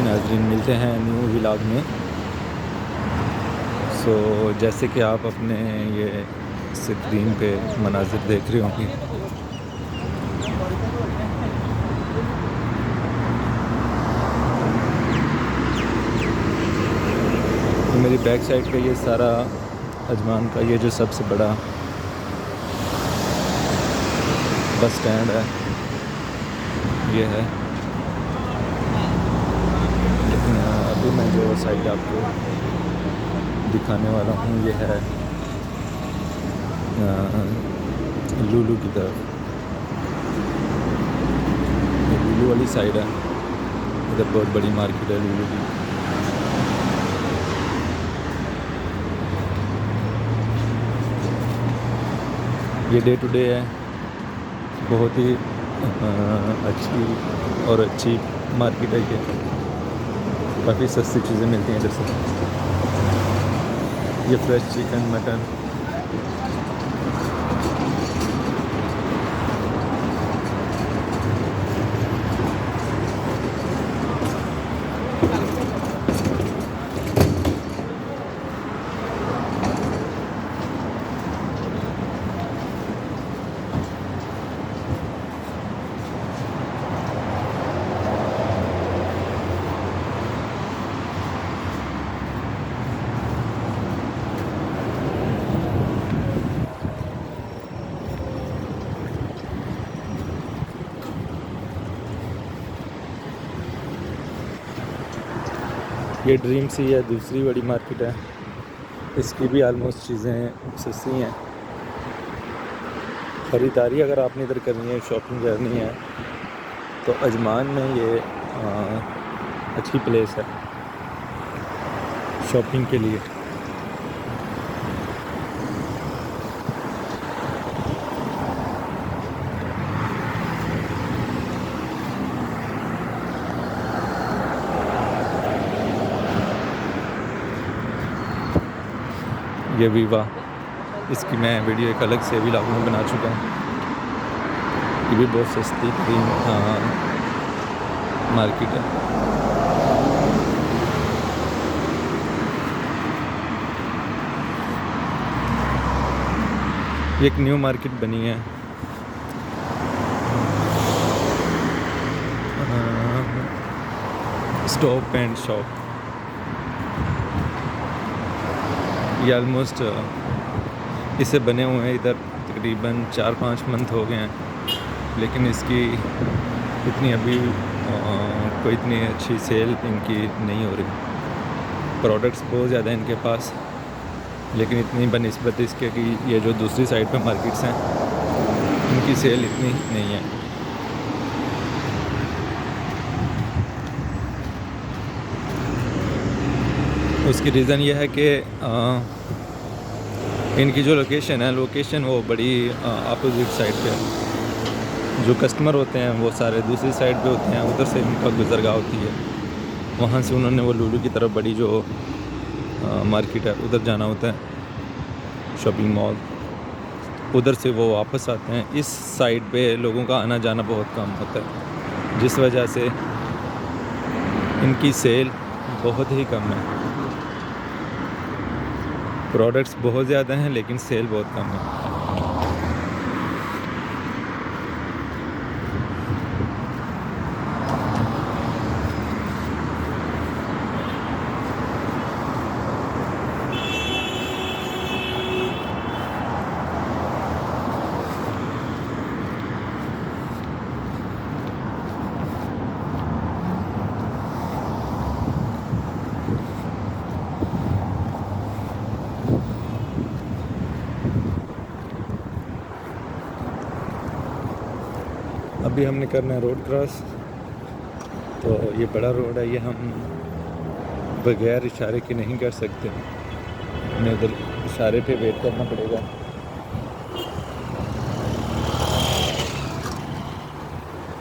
नाज़रीन, मिलते हैं न्यू व्लॉग में। सो जैसे कि आप अपने ये स्क्रीन पे मनाज़िर देख रहे होंगे, तो मेरी बैक साइड पे ये सारा अजमान का ये जो सबसे बड़ा बस स्टैंड है ये है। लेकिन अभी मैं जो साइड आपको दिखाने वाला हूँ ये है लुलु की तरफ। ये लुलु वाली साइड है, इधर बहुत बड़ी मार्केट है लुलु की। ये डे टू डे है, बहुत ही अच्छी और अच्छी मार्केट है ये। काफ़ी सस्ती चीज़ें मिलती हैं इधर से। ये फ्रेश चिकन, मटन, ये ड्रीम सी है, दूसरी बड़ी मार्केट है। इसकी भी आलमोस्ट चीज़ें सस्ती हैं। ख़रीदारी अगर आपने इधर करनी है, शॉपिंग करनी है, तो अजमान में ये अच्छी प्लेस है शॉपिंग के लिए। ये वीवा, इसकी मैं वीडियो एक अलग से व्लॉग में बना चुका हूँ। ये भी बहुत सस्ती मार्केट है। ये एक न्यू मार्केट बनी है स्टॉप एंड शॉप। ये आलमोस्ट इसे बने हुए हैं इधर तकरीबन 4-5 मंथ हो गए हैं, लेकिन इसकी इतनी अभी कोई इतनी अच्छी सेल इनकी नहीं हो रही। प्रोडक्ट्स बहुत ज़्यादा हैं इनके पास, लेकिन इतनी बनिस्बत इसके कि ये जो दूसरी साइड पे मार्केट्स हैं इनकी सेल इतनी नहीं है। उसकी रीज़न ये है कि इनकी जो लोकेशन है, वो बड़ी अपोजिट साइड पे है। जो कस्टमर होते हैं वो सारे दूसरी साइड पे होते हैं, उधर से इनका गुजरगाह होती है। वहाँ से उन्होंने वो लुलु की तरफ बड़ी जो मार्केट है उधर जाना होता है, शॉपिंग मॉल। उधर से वो वापस आते हैं। इस साइड पे लोगों का आना जाना बहुत कम होता है, जिस वजह से इनकी सेल बहुत ही कम है। प्रोडक्ट्स बहुत ज़्यादा हैं लेकिन सेल बहुत कम है। अभी हमने करना है रोड क्रॉस। तो ये बड़ा रोड है, ये हम बगैर इशारे के नहीं कर सकते। हमें उधर इशारे पे वेट करना पड़ेगा।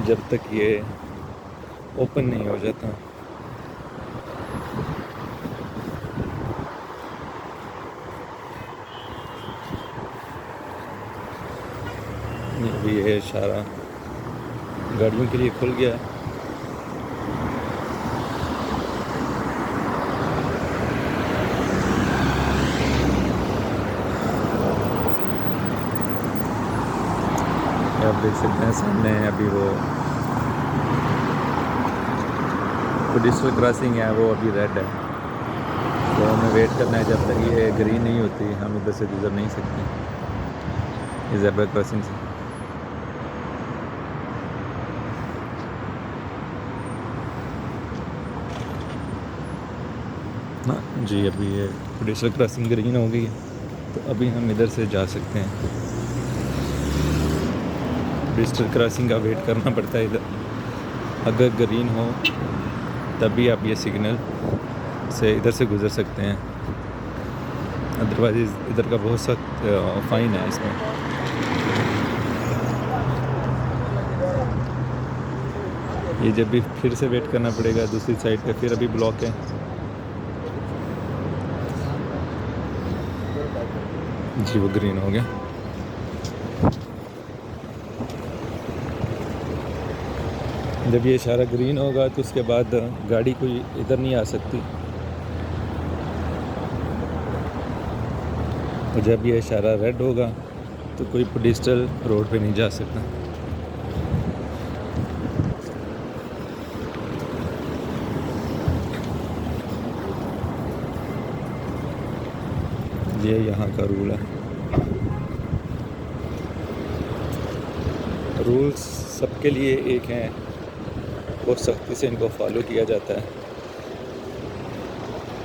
जब तक ये ओपन नहीं हो जाता। अभी ये इशारा गाड़ियों के लिए खुल गया है। आप देख सकते हैं सामने अभी वो पेडिस्ट्रियल क्रॉसिंग है, वो अभी रेड है, तो हमें वेट करना है जब तक ये ग्रीन नहीं होती, हम इधर से गुजर नहीं सकते इस ज़ेब्रा क्रॉसिंग से। हाँ जी, अभी ये पेडिस्ट्रियल क्रॉसिंग ग्रीन हो गई है, तो अभी हम इधर से जा सकते हैं। पेडिस्ट्रियल क्रॉसिंग का वेट करना पड़ता है इधर, अगर ग्रीन हो तभी आप ये सिग्नल से इधर से गुज़र सकते हैं, अदरवाइज इधर का बहुत सख्त फ़ाइन है इसमें। ये जब भी फिर से वेट करना पड़ेगा दूसरी साइड पे, फिर अभी ब्लॉक है जी, वो ग्रीन हो गया। जब ये इशारा ग्रीन होगा तो उसके बाद गाड़ी कोई इधर नहीं आ सकती, और जब ये इशारा रेड होगा तो कोई पेडिस्ट्रियल रोड पे नहीं जा सकता। ये यहाँ का रूल है। रूल्स सबके लिए एक हैं, बहुत सख्ती से इनको फॉलो किया जाता है,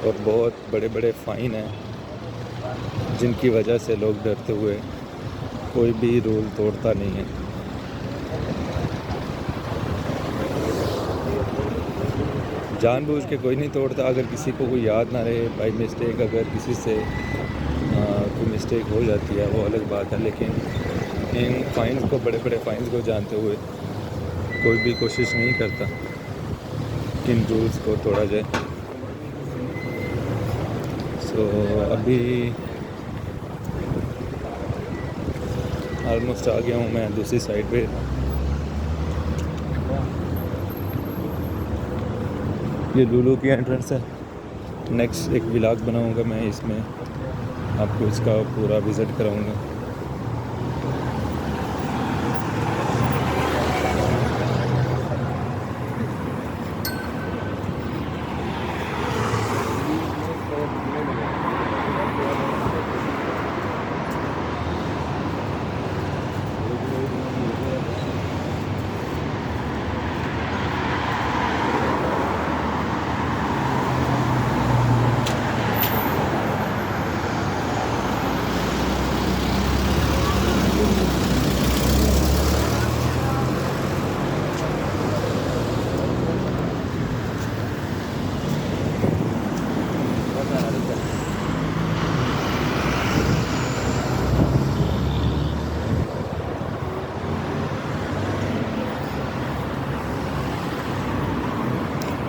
और बहुत बड़े बड़े फ़ाइन हैं जिनकी वजह से लोग डरते हुए कोई भी रूल तोड़ता नहीं है। जानबूझ के कोई नहीं तोड़ता, अगर किसी को कोई याद ना रहे, बाई मिस्टेक अगर किसी से कोई मिस्टेक हो जाती है वो अलग बात है, लेकिन इन फ़ाइन्स को, बड़े बड़े फ़ाइन्स को जानते हुए कोई भी कोशिश नहीं करता कि इन रूल्स को तोड़ा जाए। सो अभी ऑलमोस्ट आ गया हूँ मैं दूसरी साइड पे। ये लुलु की एंट्रेंस है। नेक्स्ट एक व्लॉग बनाऊँगा मैं, इसमें आपको इसका पूरा विज़िट कराऊँगा।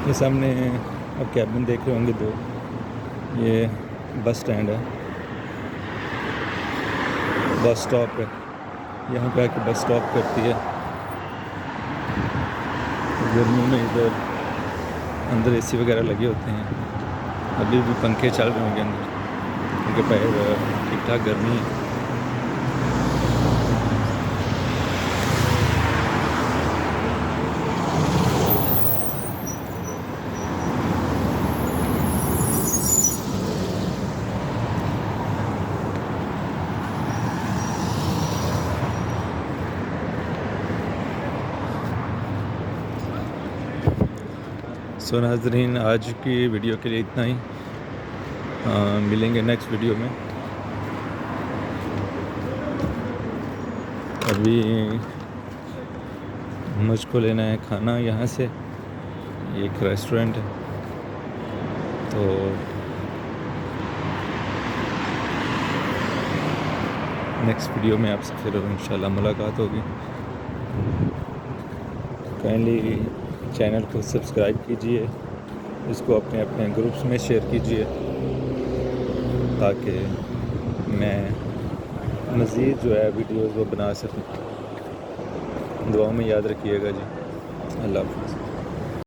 ये सामने अब कैबिन देख रहे होंगे दो, ये बस स्टैंड है, बस स्टॉप है, यहाँ पे आके बस स्टॉप करती है। गर्मी में इधर अंदर एसी वगैरह लगे होते हैं, अभी भी पंखे चल रहे होंगे अंदर, क्योंकि बाहर ठीक ठाक गर्मी है। सो नाज़रीन, आज की वीडियो के लिए इतना ही। मिलेंगे नेक्स्ट वीडियो में। अभी मुझको लेना है खाना यहाँ से, ये एक रेस्टोरेंट है, तो नेक्स्ट वीडियो में आपसे फिर इंशाल्लाह मुलाकात होगी। काइंडली चैनल को सब्सक्राइब कीजिए, इसको अपने अपने ग्रुप्स में शेयर कीजिए, ताकि मैं मज़ीद जो है वीडियोज़ वो बना सकूँ। दुआओं में याद रखिएगा जी। अल्लाह हाफ़िज़।